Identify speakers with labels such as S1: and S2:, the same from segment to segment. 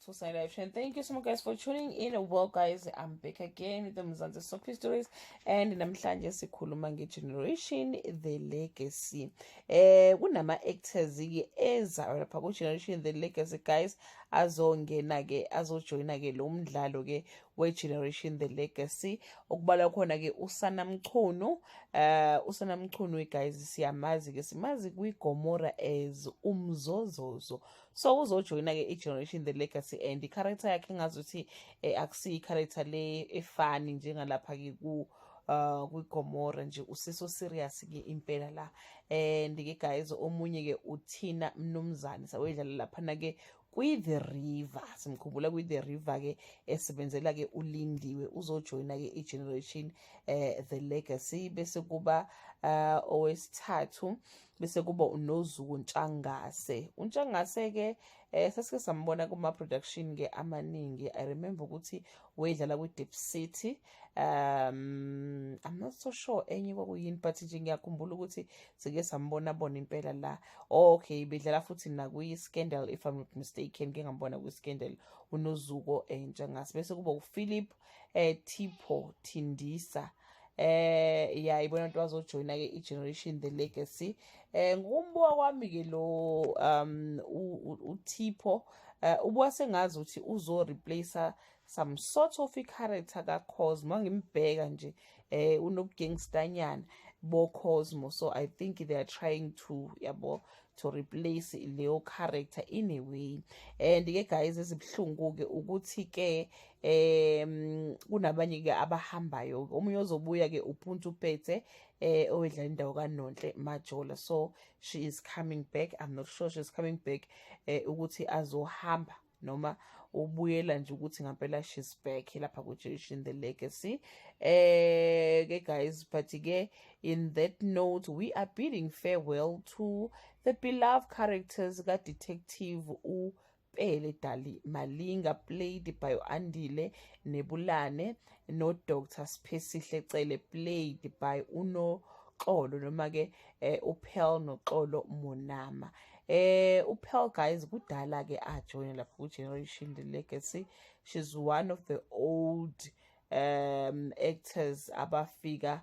S1: for Sunny Live Show. And thank you so much, guys, for tuning in. Well, guys, I'm back again with the Mzansi Sophie Stories. And namhlanje sikhuluma nge-Generation The Legacy. Kunama actors ezayo lapha ku-Generation The Legacy, guys, azongena-ke azojoyina-ke lo mdlalo-ke we-Generation The Legacy. Okubalwa khona-ke uSana Mchunu. uSana Mchunu, guys, siyamazi-ke, simazi kwi-Gomora as umzozozo. So uzojoyina-ke i-Generation The Legacy, and i-character yakhe ngazuthi akusiyo i-character le efani njengalapha-ke kwi-Gomora nje, usiso serious ke impela la. And-ke guys, omunye-ke uThina Mnumzane sawedlala laphana-ke kwi-The River, simkhumbula kwi-The River-ke esebenzela-ke uLindiwe, uzojoyina-ke i-Generation The Legacy. Bese kuba owesithathu, bese kuba uNozuku Ntshangase. uNtshangase-ke sasike sambona kuma-production-ke amaningi. I remember ukuthi wedlala kwi-Deep City. I'm not so sure enye kwakuyini, but nje ngiyakhumbula ukuthi sike sambona impela la. Okay, bedlala futhi nakwi-Scandal, if I'm not mistaken, ke ngambona kwi-Scandal uNozuko Ntshangase. Bese kuba uPhilip Tipo Tindisa. Ibona into azojoyina-ke i-Generation The Legacy. Ngokumbuka kwami-ke lo uTipo ubuka sengazi ukuthi uzo-replace some sort of i-character kaCosmo. Angimbheka nje unobugangstanyana boCosmo, so I think they are trying to replace leyo character in a way. And-ke guys, ezibhlungu-ke ukuthi-ke kunabanye-ke abahambayo. Omunye ozobuya-ke uPuntu Pete owedlala indawo kaNonhle Majola. So she is coming back. I'm not sure she's coming back ukuthi azohamba noma ubuyela nje ukuthi ngampela she's back lapha ku-Generation The Legacy. Ke guys, but-ke in that note, we are bidding farewell to the beloved characters ka-Detective Pele Dali Malinga, played by Andile Nebulane, no Dr. Spesihle Cele, played by uNoxolo noma-ke uPearl Noxolo Monama. uPearl, guys, kudala-ke ajoyina lapha ku-Generation The Legacy. She's one of the old actors abafika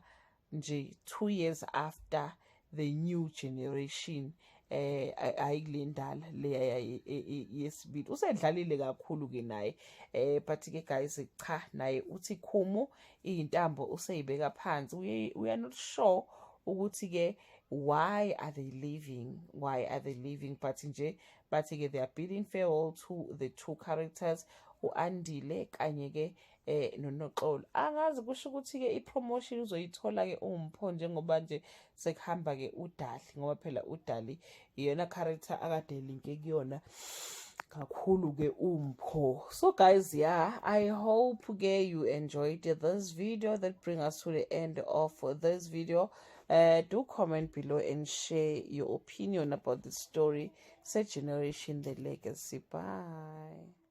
S1: nje 2 years after the new generation. Ayikule ndala le yesibili, usedlalile kakhulu-ke naye. But-ke guys, cha, naye uthi Khumu iy'ntambo useyibeka phansi. We are not sure ukuthi-ke why are they leaving, but nje bathi-ke they are bidding farewell to the two characters, u-Andile kanye-ke noNoxolo. Angazi kusho ukuthi-ke i-promotion uzoyithola-ke uMpho, njengoba nje sekuhamba-ke uDali, ngoba phela uDali iyona character akade linke kuyona kakhulu-ke uMpho. So guys, I hope-ke you enjoyed this video. That brings us to the end of this video. Do comment below and share your opinion about the story. Say Generation The Legacy. Bye.